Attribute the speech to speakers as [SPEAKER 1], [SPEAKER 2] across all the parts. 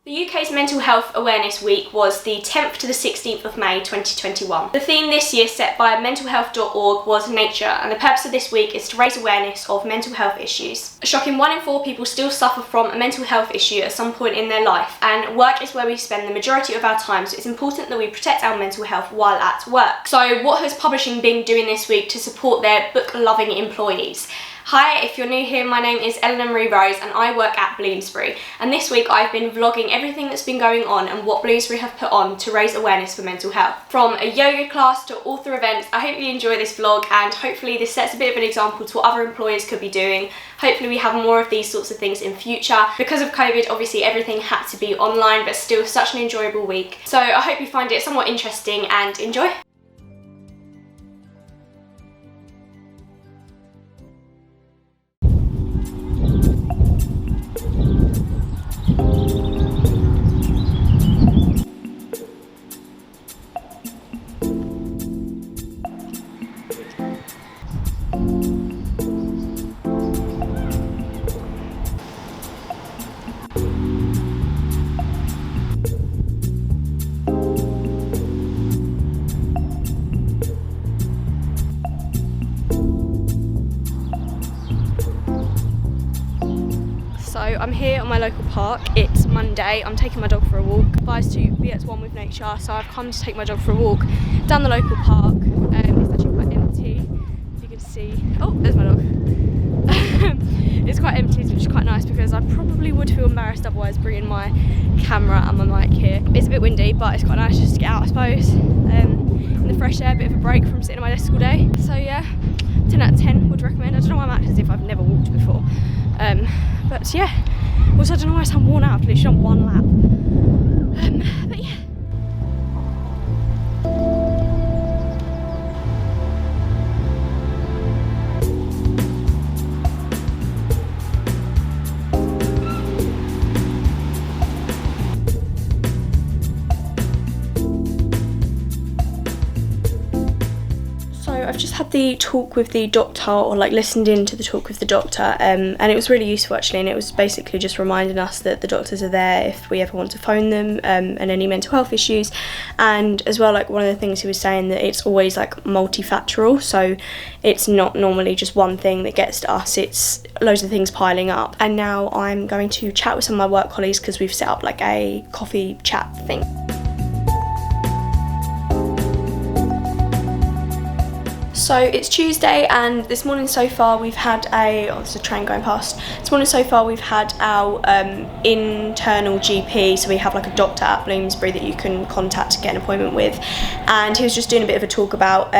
[SPEAKER 1] The UK's Mental Health Awareness Week was the 10th to the 16th of May 2021. The theme this year set by mentalhealth.org was nature, and the purpose of this week is to raise awareness of mental health issues. A shocking 1 in 4 people still suffer from a mental health issue at some point in their life, and work is where we spend the majority of our time, so it's important that we protect our mental health while at work. So what has publishing been doing this week to support their book-loving employees? Hi, if you're new here, my name is Eleanor Marie Rose and I work at Bloomsbury, and this week I've been vlogging everything that's been going on and what Bloomsbury have put on to raise awareness for mental health. From a yoga class to author events, I hope you enjoy this vlog, and hopefully this sets a bit of an example to what other employers could be doing. Hopefully we have more of these sorts of things in future. Because of COVID, obviously everything had to be online, but still such an enjoyable week. So I hope you find it somewhat interesting and enjoy. So I'm here on my local park. It's Monday. I'm taking my dog for a walk. Advised to be at one with nature, so I've come to take my dog for a walk down the local park. It's actually quite empty, if you can see. Oh, there's my dog. It's quite empty, which is quite nice because I probably would feel embarrassed otherwise bringing my camera and my mic here. It's a bit windy, but it's quite nice just to get out, I suppose. In the fresh air, a bit of a break from sitting at my desk all day. So yeah, 10 out of 10 would recommend. I don't know why I'm acting as if I've never walked before. But yeah, also I don't know why I sound worn out after literally on one lap. But yeah. I've just had the talk with the doctor, or like listened in to the talk with the doctor, and it was really useful actually, and it was basically just reminding us that the doctors are there if we ever want to phone them, and any mental health issues. And as well, like one of the things he was saying, that it's always like multifactorial, so it's not normally just one thing that gets to us, it's loads of things piling up. And now I'm going to chat with some of my work colleagues because we've set up like a coffee chat thing. So it's Tuesday, and this morning so far we've had there's a train going past. This morning so far we've had our internal GP, so we have like a doctor at Bloomsbury that you can contact to get an appointment with, and he was just doing a bit of a talk about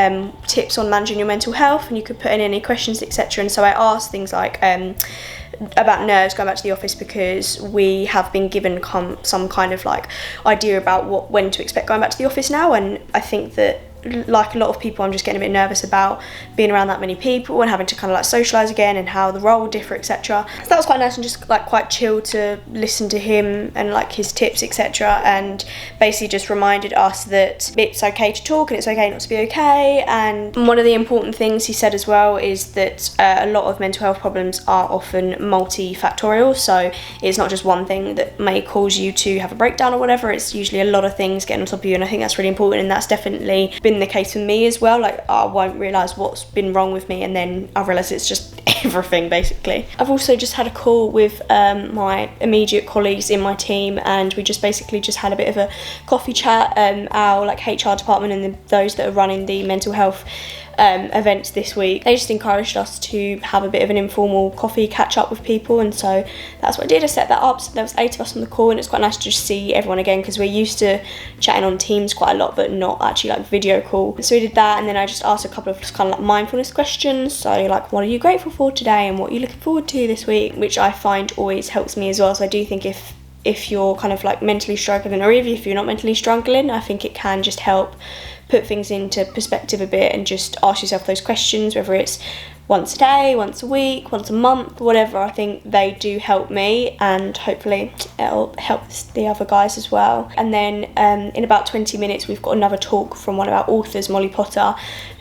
[SPEAKER 1] tips on managing your mental health, and you could put in any questions, etc. And so I asked things like about nerves going back to the office, because we have been given some kind of like idea about when to expect going back to the office now, and I think that like a lot of people, I'm just getting a bit nervous about being around that many people and having to kind of like socialise again, and how the role will differ, etc. So that was quite nice and just like quite chill to listen to him and like his tips, etc. And basically just reminded us that it's okay to talk and it's okay not to be okay. And one of the important things he said as well is that a lot of mental health problems are often multifactorial, so it's not just one thing that may cause you to have a breakdown or whatever. It's usually a lot of things getting on top of you, and I think that's really important, and that's definitely been the case for me as well. Like I won't realise what's been wrong with me, and then I realise it's just everything basically. I've also just had a call with my immediate colleagues in my team, and we just basically just had a bit of a coffee chat. Our like HR department and those that are running the mental health events this week, they just encouraged us to have a bit of an informal coffee catch up with people, and so that's what I did. I set that up, so there was 8 of us on the call, and it's quite nice to just see everyone again, because we're used to chatting on Teams quite a lot but not actually like video call. So we did that, and then I just asked a couple of kind of like mindfulness questions, so like what are you grateful for today and what are you looking forward to this week, which I find always helps me as well. So I do think if you're kind of like mentally struggling, or even if you're not mentally struggling, I think it can just help put things into perspective a bit and just ask yourself those questions, whether it's once a day, once a week, once a month, whatever. I think they do help me, and hopefully it'll help the other guys as well. And then in about 20 minutes we've got another talk from one of our authors, Molly Potter,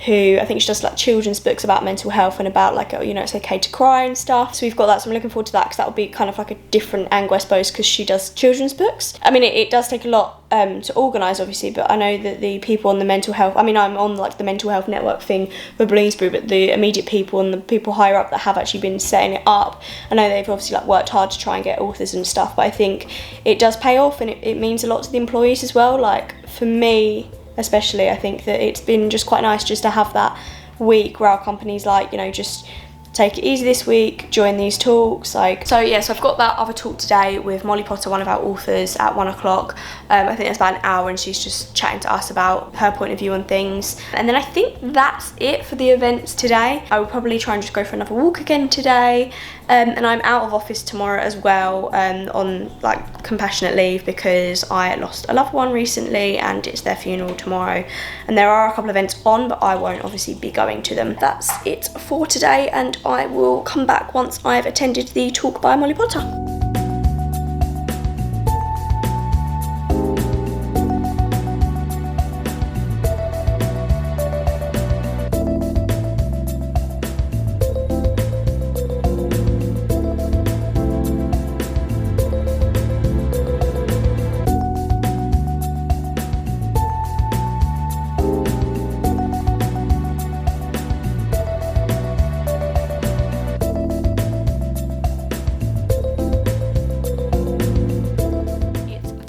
[SPEAKER 1] who I think she does like children's books about mental health and about like, you know, it's okay to cry and stuff. So we've got that, so I'm looking forward to that, because that will be kind of like a different angle, I suppose, because she does children's books. I mean, it does take a lot to organise, obviously, but I know that the people on the mental health, I mean, I'm on like the mental health network thing for Bloomsbury, but the immediate people and the people higher up that have actually been setting it up, I know they've obviously like worked hard to try and get authors and stuff, but I think it does pay off, and it means a lot to the employees as well. Like for me especially, I think that it's been just quite nice just to have that week where our company's like, you know, just take it easy this week, join these talks. Like, so yeah, so I've got that other talk today with Molly Potter, one of our authors, at 1 o'clock. I think it's about an hour, and she's just chatting to us about her point of view on things. And then I think that's it for the events today. I will probably try and just go for another walk again today. And I'm out of office tomorrow as well, on like compassionate leave, because I lost a loved one recently and it's their funeral tomorrow. And there are a couple of events on, but I won't obviously be going to them. That's it for today, and I will come back once I've attended the talk by Molly Potter.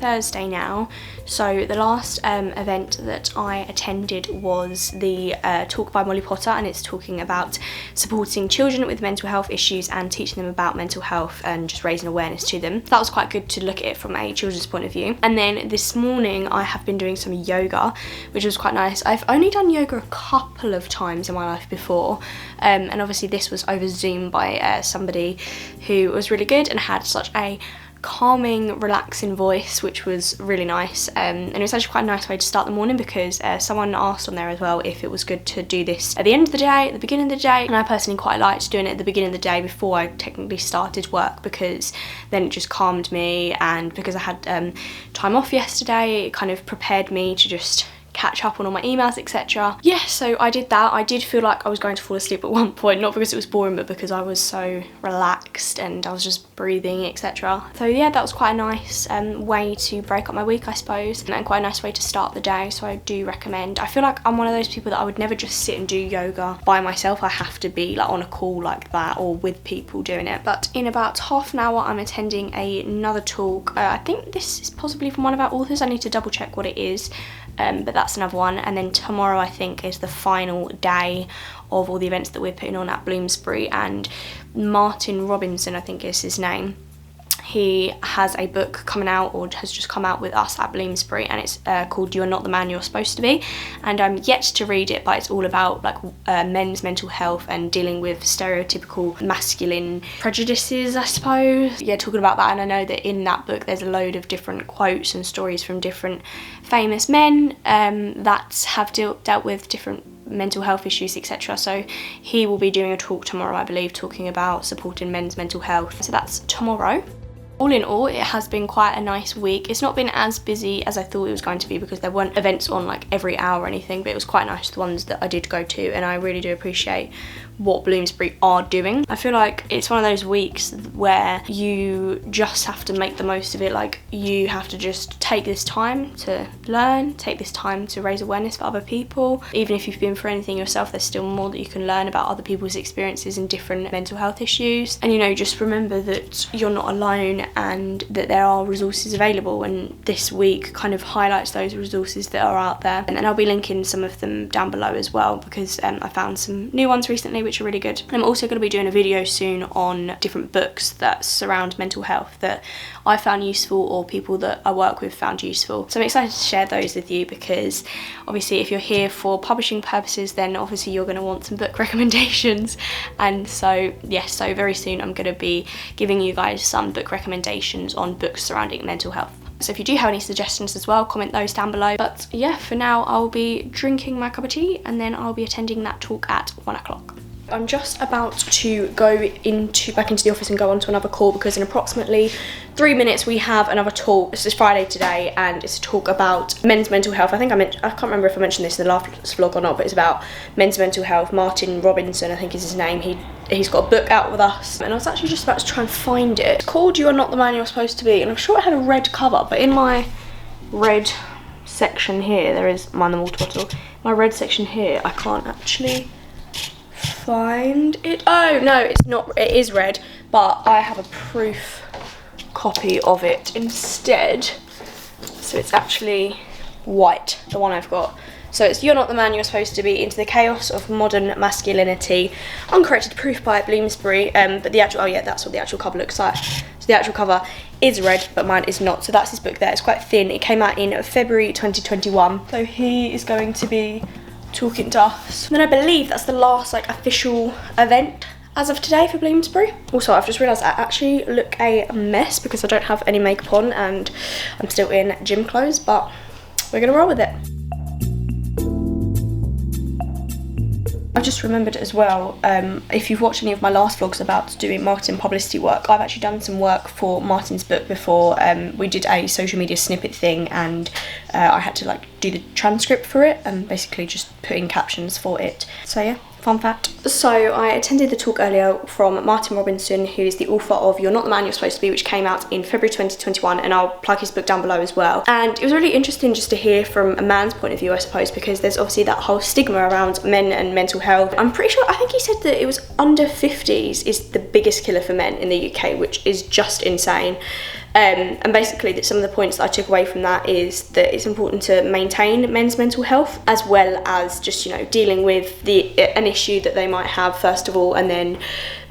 [SPEAKER 1] Thursday now, so the last event that I attended was the talk by Molly Potter, and it's talking about supporting children with mental health issues and teaching them about mental health and just raising awareness to them. That was quite good to look at it from a children's point of view. And then this morning I have been doing some yoga, which was quite nice. I've only done yoga a couple of times in my life before, and obviously this was over Zoom by somebody who was really good and had such a calming, relaxing voice, which was really nice, and it was actually quite a nice way to start the morning, because someone asked on there as well if it was good to do this at the end of the day, at the beginning of the day, and I personally quite liked doing it at the beginning of the day before I technically started work, because then it just calmed me, and because I had time off yesterday, it kind of prepared me to just catch up on all my emails, etc. Yeah, so I did that. I did feel like I was going to fall asleep at one point, not because it was boring, but because I was so relaxed and I was just breathing, etc. So yeah, that was quite a nice way to break up my week, I suppose, and quite a nice way to start the day, so I do recommend. I feel like I'm one of those people that I would never just sit and do yoga by myself. I have to be like on a call like that or with people doing it. But in about half an hour I'm attending another talk. I think this is possibly from one of our authors. I need to double check what it is. But that's another one, and then tomorrow I think is the final day of all the events that we're putting on at Bloomsbury, and Martin Robinson, I think is his name, he has a book coming out, or has just come out with us at Bloomsbury, and it's called You're Not the Man You're Supposed to Be, and I'm yet to read it, but it's all about like men's mental health and dealing with stereotypical masculine prejudices, I suppose. Yeah, talking about that, and I know that in that book there's a load of different quotes and stories from different famous men that have dealt with different mental health issues, etc. So he will be doing a talk tomorrow, I believe, talking about supporting men's mental health. So that's tomorrow. All in all, it has been quite a nice week. It's not been as busy as I thought it was going to be, because there weren't events on like every hour or anything, but it was quite nice, the ones that I did go to, and I really do appreciate what Bloomsbury are doing. I feel like it's one of those weeks where you just have to make the most of it. Like, you have to just take this time to learn, take this time to raise awareness for other people. Even if you've been through anything yourself, there's still more that you can learn about other people's experiences and different mental health issues. And you know, just remember that you're not alone and that there are resources available, and this week kind of highlights those resources that are out there. And I'll be linking some of them down below as well, because I found some new ones recently which are really good. And I'm also going to be doing a video soon on different books that surround mental health that I found useful, or people that I work with found useful. So I'm excited to share those with you, because obviously if you're here for publishing purposes, then obviously you're going to want some book recommendations. And so yes, so very soon I'm going to be giving you guys some book recommendations on books surrounding mental health. So if you do have any suggestions as well, comment those down below. But yeah, for now I'll be drinking my cup of tea, and then I'll be attending that talk at 1 o'clock. I'm just about to go back into the office and go on to another call because in approximately 3 minutes we have another talk. This is Friday today and it's a talk about men's mental health. I can't remember if I mentioned this in the last vlog or not, but it's about men's mental health. Martin Robinson, I think is his name. He's got a book out with us and I was actually just about to try and find it. It's called You Are Not the Man You're Supposed to Be, and I'm sure it had a red cover, but in my red section here, there is the water bottle. My red section here, I can't actually find it. Oh no, it's not, it is red, but I have a proof copy of it instead. So it's actually white, the one I've got. So it's You're Not the Man You're Supposed to Be, Into the Chaos of Modern Masculinity, uncorrected proof by Bloomsbury, but the actual, oh yeah, that's what the actual cover looks like. So the actual cover is red, but mine is not. So that's his book there. It's quite thin. It came out in February 2021. So he is going to be talking to us. And then I believe that's the last official event as of today for Bloomsbury. Also, I've just realised I actually look a mess because I don't have any makeup on and I'm still in gym clothes, but we're gonna roll with it. I've just remembered as well, if you've watched any of my last vlogs about doing marketing publicity work, I've actually done some work for Martin's book before. We did a social media snippet thing and I had to do the transcript for it and basically just put in captions for it. So yeah, fun fact. So I attended the talk earlier from Martin Robinson, who is the author of You're Not the Man You're Supposed to Be, which came out in February 2021, and I'll plug his book down below as well. And it was really interesting just to hear from a man's point of view, I suppose, because there's obviously that whole stigma around men and mental health. I'm pretty sure, I think he said that it was under 50s is the biggest killer for men in the UK, which is just insane. And basically some of the points that I took away from that is that it's important to maintain men's mental health as well as just, dealing with an issue that they might have first of all, and then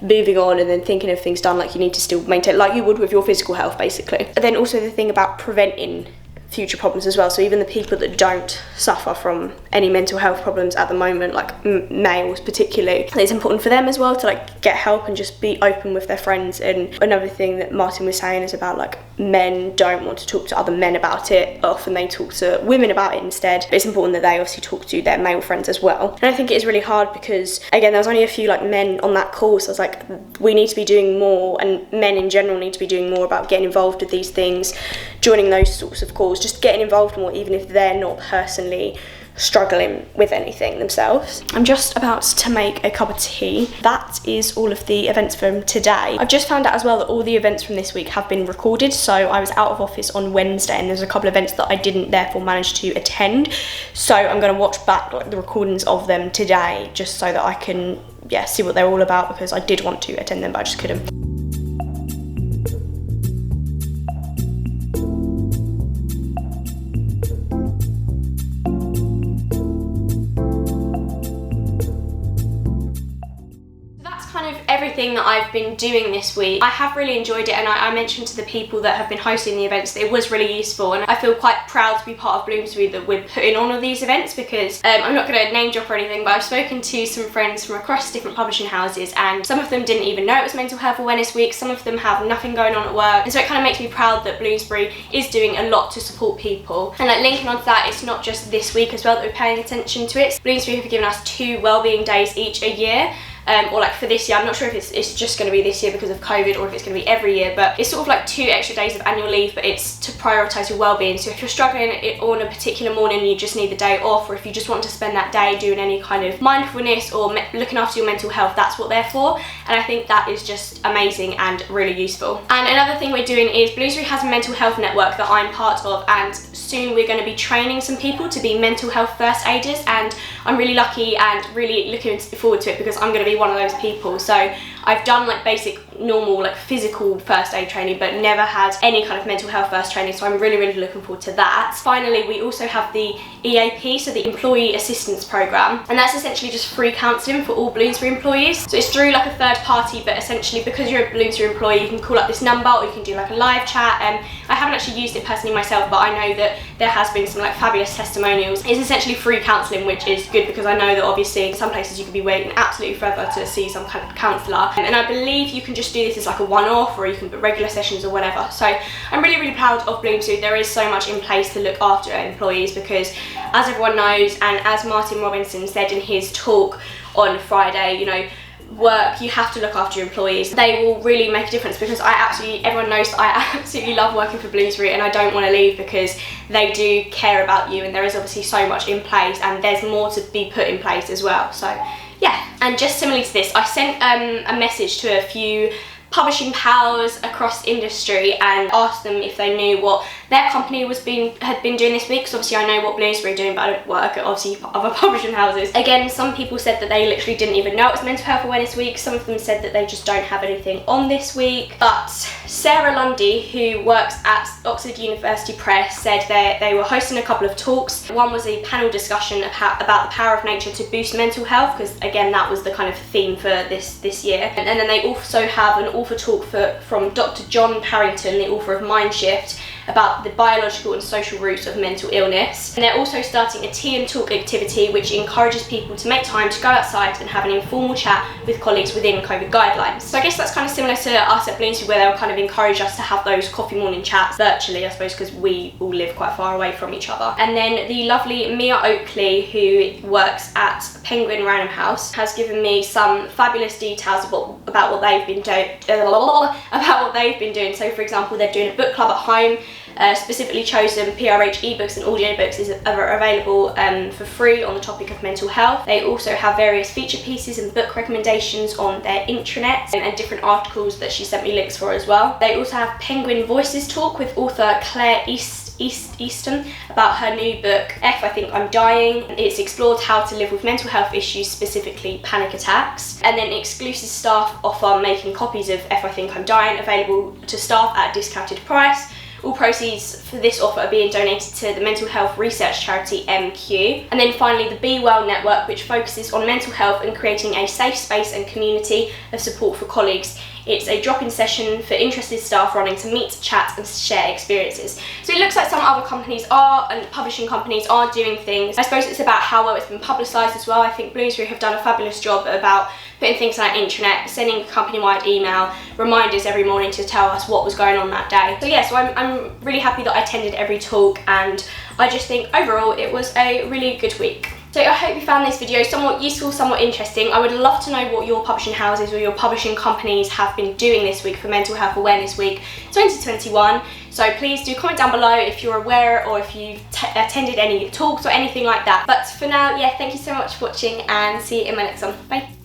[SPEAKER 1] moving on and then thinking of things done. You need to still maintain, like you would with your physical health basically. And then also the thing about preventing future problems as well. So even the people that don't suffer from any mental health problems at the moment, males particularly, it's important for them as well to get help and just be open with their friends. And another thing that Martin was saying is about men don't want to talk to other men about it. Often they talk to women about it instead, but it's important that they obviously talk to their male friends as well. And I think it is really hard because again, there was only a few men on that call, so I was we need to be doing more, and men in general need to be doing more about getting involved with these things, joining those sorts of calls, just getting involved more even if they're not personally struggling with anything themselves. I'm just about to make a cup of tea. That is all of the events from today. I've just found out as well that all the events from this week have been recorded, so I was out of office on Wednesday and there's a couple of events that I didn't therefore manage to attend, so I'm going to watch back the recordings of them today just so that I can see what they're all about, because I did want to attend them but I just couldn't. Everything that I've been doing this week. I have really enjoyed it, and I mentioned to the people that have been hosting the events that it was really useful, and I feel quite proud to be part of Bloomsbury that we're putting on all these events, because I'm not going to name drop or anything, but I've spoken to some friends from across different publishing houses and some of them didn't even know it was Mental Health Awareness Week, some of them have nothing going on at work, and so it kind of makes me proud that Bloomsbury is doing a lot to support people. And linking on to that, it's not just this week as well that we're paying attention to it. Bloomsbury have given us 2 wellbeing days each a year. Or for this year, I'm not sure if it's just going to be this year because of COVID or if it's going to be every year, but it's sort of 2 extra days of annual leave, but it's to prioritise your well-being. So if you're struggling on a particular morning and you just need the day off, or if you just want to spend that day doing any kind of mindfulness or looking after your mental health, that's what they're for. And I think that is just amazing and really useful. And another thing we're doing is Bloomsbury has a mental health network that I'm part of, and soon we're going to be training some people to be mental health first aiders, and I'm really lucky and really looking forward to it because I'm going to be one of those people. So I've done basic normal physical first aid training but never had any kind of mental health first training, so I'm really looking forward to that. Finally, we also have the EAP, so the Employee Assistance Programme, and that's essentially just free counselling for all Bloomsbury employees. So it's through a third party, but essentially because you're a Bloomsbury employee you can call up this number or you can do a live chat. I haven't actually used it personally myself, but I know that there has been some fabulous testimonials. It's essentially free counselling, which is good because I know that obviously in some places you could be waiting absolutely forever to see some kind of counsellor, and I believe you can just do this as a one-off, or you can put regular sessions or whatever. So I'm really proud of Bloomsbury. There is so much in place to look after our employees because, as everyone knows, and as Martin Robinson said in his talk on Friday, work, you have to look after your employees. They will really make a difference, because everyone knows that I absolutely love working for Bloomsbury, and I don't want to leave because they do care about you, and there is obviously so much in place, and there's more to be put in place as well. So yeah, and just similarly to this, I sent a message to a few publishing pals across industry and asked them if they knew what their company had been doing this week, because obviously I know what Bloomsbury are doing, but I don't work at obviously other publishing houses. Again, some people said that they literally didn't even know it was Mental Health Awareness Week. Some of them said that they just don't have anything on this week. But Sarah Lundy, who works at Oxford University Press, said they were hosting a couple of talks. One was a panel discussion about the power of nature to boost mental health, because again that was the kind of theme for this year. And then they also have an author talk from Dr. John Parrington, the author of Mind Shift, about the biological and social roots of mental illness. And they're also starting a tea and talk activity which encourages people to make time to go outside and have an informal chat with colleagues within COVID guidelines. So I guess that's kind of similar to us at Bloomsbury, where they'll kind of encourage us to have those coffee morning chats virtually, I suppose, because we all live quite far away from each other. And then the lovely Mia Oakley, who works at Penguin Random House, has given me some fabulous details about what they've been doing. So for example, they're doing a book club at home. Specifically chosen PRH ebooks and audiobooks are available for free on the topic of mental health. They also have various feature pieces and book recommendations on their intranet and different articles that she sent me links for as well. They also have Penguin Voices Talk with author Claire Easton about her new book, F I Think I'm Dying. It's explored how to live with mental health issues, specifically panic attacks. And then exclusive staff offer making copies of F I Think I'm Dying available to staff at a discounted price. All proceeds for this offer are being donated to the mental health research charity MQ. And then finally, the Be Well Network, which focuses on mental health and creating a safe space and community of support for colleagues. It's a drop-in session for interested staff running to meet, chat and share experiences. So it looks like some other companies and publishing companies are doing things. I suppose it's about how well it's been publicised as well. I think Bloomsbury have done a fabulous job about putting things on our intranet, sending a company-wide email, reminders every morning to tell us what was going on that day. So yeah, so I'm really happy that I attended every talk, and I just think overall it was a really good week. So I hope you found this video somewhat useful, somewhat interesting. I would love to know what your publishing houses or your publishing companies have been doing this week for Mental Health Awareness Week 2021. So please do comment down below if you're aware or if you've attended any talks or anything like that. But for now, yeah, thank you so much for watching, and see you in my next one. Bye.